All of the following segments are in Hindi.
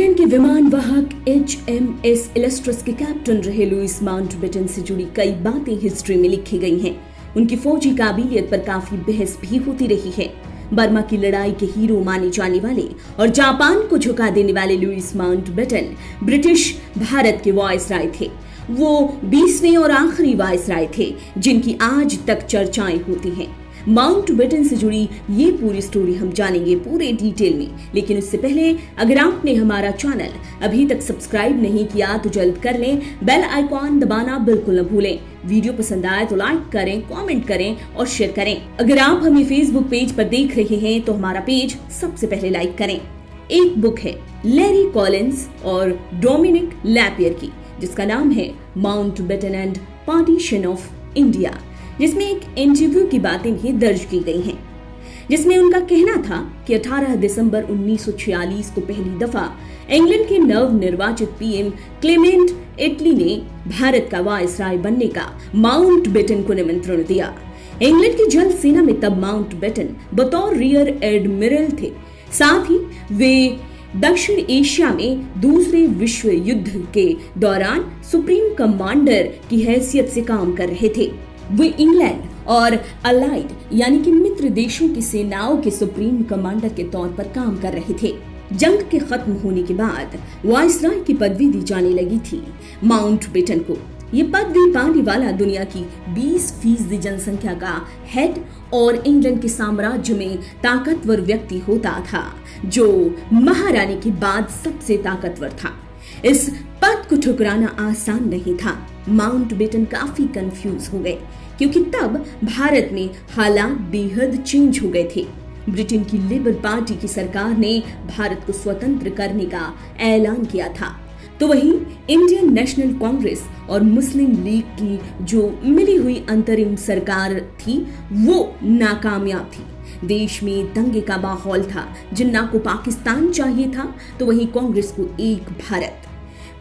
ब्रिटेन के विमान वाहक HMS इलस्ट्रस के कैप्टन रहे लुईस माउंटबेटन से जुड़ी कई बातें हिस्ट्री में लिखी गई हैं। उनकी फौजी काबिलियत पर काफी बहस भी होती रही है। बर्मा की लड़ाई के हीरो माने जाने वाले और जापान को झुका देने वाले लुईस माउंटबेटन ब्रिटिश भारत के वायसराय थे। वो 20वें और आखिरी वायसराय थे जिनकी आज तक चर्चाएं होती हैं। माउंटबेटन से जुड़ी ये पूरी स्टोरी हम जानेंगे पूरे डिटेल में, लेकिन उससे पहले अगर आपने हमारा चैनल अभी तक सब्सक्राइब नहीं किया तो जल्द कर लें। बेल आइकॉन दबाना बिल्कुल न भूलें। वीडियो पसंद आए तो लाइक करें, कमेंट करें और शेयर करें। अगर आप हमें फेसबुक पेज पर देख रहे हैं तो हमारा पेज सबसे पहले लाइक करें। एक बुक है लैरी कॉलिंस और डोमिनिक लैपियर की, जिसका नाम है Mountbatten and partition of India, जिसमें एक इंटरव्यू की बातें भी दर्ज की गई हैं, जिसमें उनका कहना था कि 18 दिसंबर 1946 को पहली दफा इंग्लैंड के नव निर्वाचित पीएम क्लेमेंट एटली ने भारत का वायसराय बनने का माउंटबेटन को निमंत्रण दिया। इंग्लैंड की जल सेना में तब माउंटबेटन बतौर रियर एडमिरल थे। साथ ही वे दक्षिण एशिया में दूसरे विश्व युद्ध के दौरान सुप्रीम कमांडर की हैसियत से काम कर रहे थे। वे इंग्लैंड और अलाइड यानी कि मित्र देशों की सेनाओं के सुप्रीम कमांडर के तौर पर काम कर रहे थे। जंग के खत्म होने के बाद वायसराय की पदवी दी जाने लगी थी माउंटबेटन को। ये पदवी पाने वाला दुनिया की 20% जनसंख्या का हेड और इंग्लैंड के साम्राज्य में ताकतवर व्यक्ति होता था, जो महारानी के बाद सबसे ताकतवर था। इस पद को ठुकराना आसान नहीं था। माउंटबेटन काफी कंफ्यूज हो गए क्योंकि तब भारत में हालात बेहद चेंज हो गए थे। ब्रिटेन की लेबर पार्टी की सरकार ने भारत को स्वतंत्र करने का ऐलान किया था, तो वहीं इंडियन नेशनल कांग्रेस और मुस्लिम लीग की जो मिली हुई अंतरिम सरकार थी वो नाकामयाब थी। देश में दंगे का माहौल था। जिन्ना को पाकिस्तान चाहिए था तो वहीं कांग्रेस को एक भारत।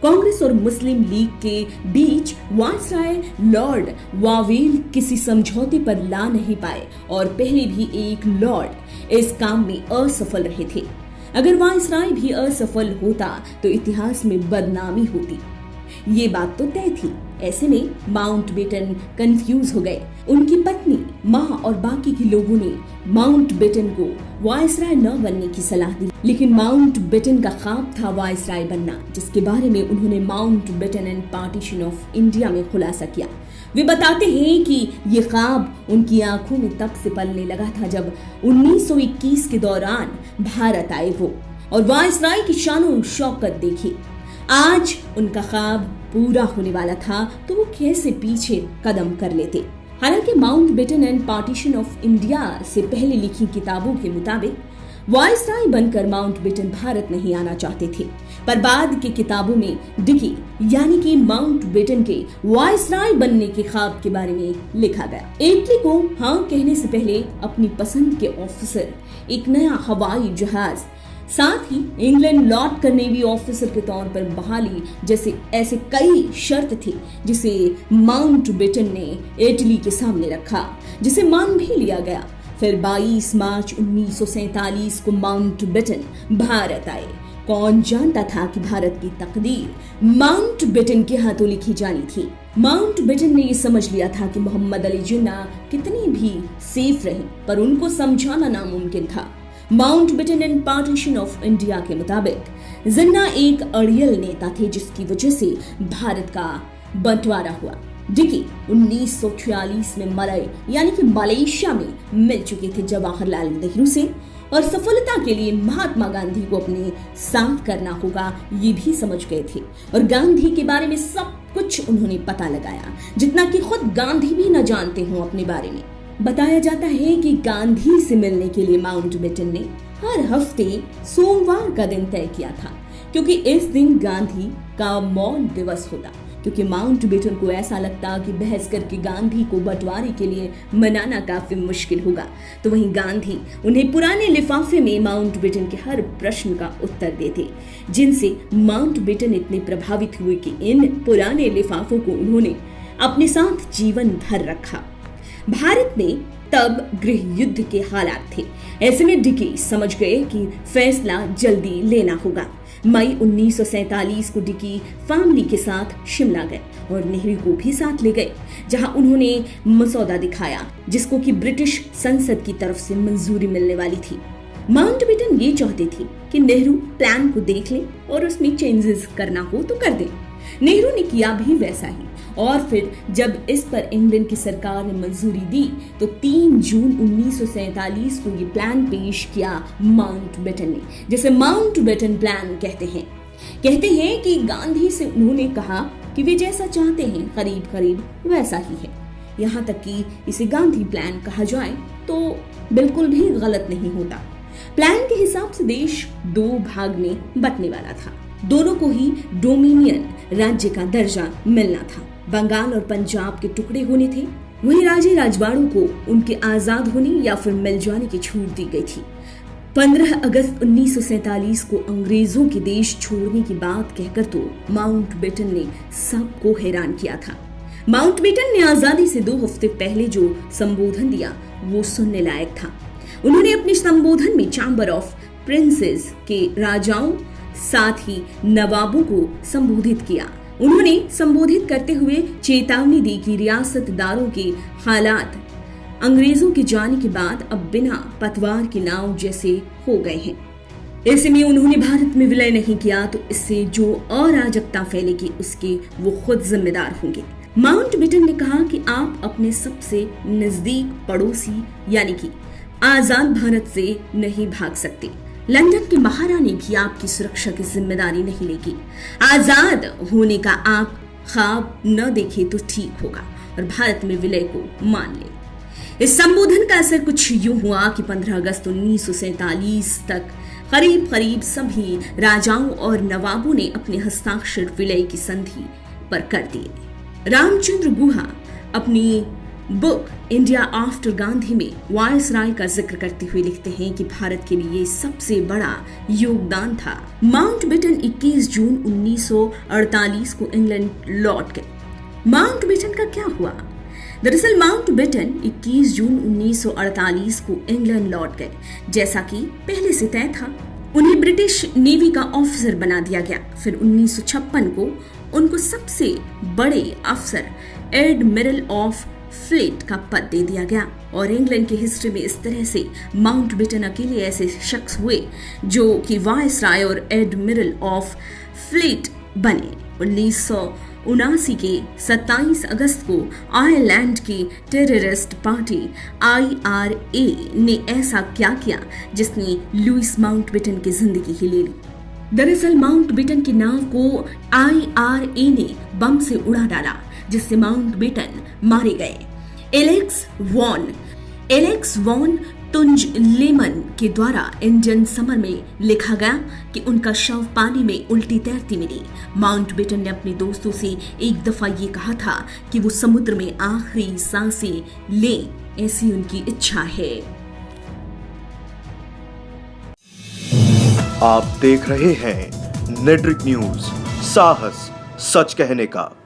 कांग्रेस और मुस्लिम लीग के बीच वायसराय लॉर्ड वावेल किसी समझौते पर ला नहीं पाए और पहले भी एक लॉर्ड इस काम में असफल रहे थे। अगर वायसराय भी असफल होता तो इतिहास में बदनामी होती, ये बात तो तय थी। ऐसे में माउंटबेटन कंफ्यूज हो गए। उनकी पत्नी, माँ और बाकी के लोगों ने माउंटबेटन को वायसराय न बनने की सलाह दी, लेकिन माउंटबेटन का ख्वाब था वायसराय बनना, जिसके बारे में उन्होंने Mountbatten and partition of India में खुलासा किया। वे बताते हैं कि ये ख्वाब उनकी आंखों में तब से पलने लगा था जब 1921 के दौरान भारत आए वो और वायसराय की शानो शौकत देखी। आज उनका ख्वाब पूरा होने वाला था तो वो कैसे पीछे कदम कर लेते। हालांकि Mountbatten and partition of India से पहले लिखी किताबों के मुताबिक वायसराय बनकर माउंटबेटन भारत नहीं आना चाहते थे, पर बाद की किताबों में डिकी यानी कि माउंटबेटन के वायसराय बनने के ख्वाब के बारे में लिखा गया। एटली को हाँ कहने से पहले अपनी पसंद के ऑफिसर, एक नया हवाई जहाज, साथ ही इंग्लैंड लौट कर नेवी ऑफिसर के तौर पर बहाली जैसे ऐसे कई शर्त थी जिसे माउंटबेटन ने इटली के सामने रखा, जिसे मान भी लिया गया। फिर 22 मार्च 1947 को माउंटबेटन भारत आए। कौन जानता था कि भारत की तकदीर माउंटबेटन के हाथों लिखी जानी थी। माउंटबेटन ने ये समझ लिया था कि मोहम्मद अली जिन्ना कितनी भी सेफ रहे, पर उनको समझाना नामुमकिन था। Mountbatten and partition of India के मुताबिक जिन्ना एक अड़ियल नेता थे जिसकी वजह से भारत का बंटवारा हुआ। डिकी 1946 में मलय यानी कि मलेशिया में मिल चुके थे जवाहरलाल नेहरू से और सफलता के लिए महात्मा गांधी को अपने साथ करना होगा ये भी समझ गए थे और गांधी के बारे में सब कुछ उन्होंने पता लगाया, जितना कि खुद गांधी भी न जानते हों अपने बारे में। बताया जाता है कि गांधी से मिलने के लिए माउंटबेटन ने हर हफ्ते सोमवार का दिन तय किया था, क्योंकि इस दिन गांधी का मौन दिवस होता। क्योंकि माउंटबेटन को ऐसा लगता कि बहस करके गांधी को बंटवारे के लिए मनाना काफी मुश्किल होगा, तो वहीं गांधी उन्हें पुराने लिफाफे में माउंटबेटन के हर प्रश्न का उत्तर देते, जिनसे माउंटबेटन इतने प्रभावित हुए कि इन पुराने लिफाफों को उन्होंने अपने साथ जीवन भर रखा। भारत में तब गृह युद्ध के हालात थे। ऐसे में डिकी समझ गए कि फैसला जल्दी लेना होगा। मई 1947 को डिकी फैमिली के साथ शिमला गए और नेहरू को भी साथ ले गए, जहां उन्होंने मसौदा दिखाया जिसको कि ब्रिटिश संसद की तरफ से मंजूरी मिलने वाली थी। माउंटबेटन ये चाहते थे कि नेहरू प्लान को देख लें और उसमें चेंजेस करना हो तो कर दें। नेहरू ने किया भी वैसा ही, और फिर जब इस पर इंग्लैंड की सरकार ने मंजूरी दी तो 3 जून 1947 को ये प्लान पेश किया माउंटबेटन ने, जिसे माउंटबेटन प्लान कहते हैं कि गांधी से उन्होंने कहा कि वे जैसा चाहते हैं करीब करीब वैसा ही है। यहाँ तक कि इसे गांधी प्लान कहा जाए तो बिल्कुल भी गलत नहीं होता। प्लान के हिसाब से देश 2 भाग में बंटने वाला था। दोनों को ही डोमिनियन राज्य का दर्जा मिलना था। बंगाल और पंजाब के टुकड़े होने थे। वहीं राजे राजवाड़ों को उनके आजाद होने या फिर मिल जाने की छूट दी गई थी। 15 अगस्त 1947 को अंग्रेजों के देश छोड़ने की बात कहकर तो माउंटबेटन ने सबको हैरान किया था। माउंटबेटन ने आजादी से 2 हफ्ते पहले जो संबोधन दिया वो सुनने लायक था। उन्होंने अपने संबोधन में चैम्बर ऑफ प्रिंसेस के राजाओं साथ ही नवाबों को संबोधित किया। उन्होंने संबोधित करते हुए चेतावनी दी कि रियासतदारों के हालात अंग्रेजों के जाने के बाद अब बिना पतवार की नाव जैसे हो गए हैं। ऐसे में उन्होंने भारत में विलय नहीं किया तो इससे जो अराजकता फैलेगी उसके वो खुद जिम्मेदार होंगे। माउंटबेटन ने कहा कि आप अपने सबसे नजदीक पड़ोसी यानी कि आजाद भारत से नहीं भाग सकते। लंदन की महारानी भी आपकी सुरक्षा की जिम्मेदारी नहीं लेगी। आजाद होने का आप ख्वाब न देखे तो ठीक होगा और भारत में विलय को मान ले। इस संबोधन का असर कुछ यूं हुआ कि 15 अगस्त 1947 तक करीब सभी राजाओं और नवाबों ने अपने हस्ताक्षर विलय की संधि पर कर दिए। रामचंद्र गुहा अपनी बुक इंडिया आफ्टर गांधी में वायसराय का जिक्र करते हुए लिखते हैं कि भारत के लिए सबसे बड़ा योगदान था। माउंटबेटन 21 जून 1948 को इंग्लैंड लौट गए। माउंटबेटन का क्या हुआ? दरअसल माउंटबेटन 21 जून 1948 को इंग्लैंड लौट गए। जैसा कि पहले से तय था, उन्हें ब्रिटिश नेवी का ऑफिसर बना दिया गया। फिर 1956 को उनको सबसे बड़े अफसर एडमिरल ऑफ फ्लीट का पद दे दिया गया और इंग्लैंड की हिस्ट्री में इस तरह से माउंटबेटन अकेले ऐसे शख्स हुए जो कि वायसराय और एडमिरल ऑफ फ्लीट बने। 1979 के 27 अगस्त को आयरलैंड की टेररिस्ट पार्टी IRA ने ऐसा क्या किया जिसने लुइस माउंटबेटन की जिंदगी ही ले ली। दरअसल माउंटबेटन की नाव को IRA ने बम से उड़ा डाला जिससे माउंटबेटन मारे गए। एलेक्स वॉन तुंजलेमन के द्वारा इंडियन समर में लिखा गया कि उनका शव पानी में उल्टी तैरती मिली। माउंटबेटन ने अपने दोस्तों से एक दफा ये कहा था कि वो समुद्र में आखिरी सांसें लें, ऐसी उनकी इच्छा है। आप देख रहे हैं नेट्रिक न्यूज, साहस सच कहने का।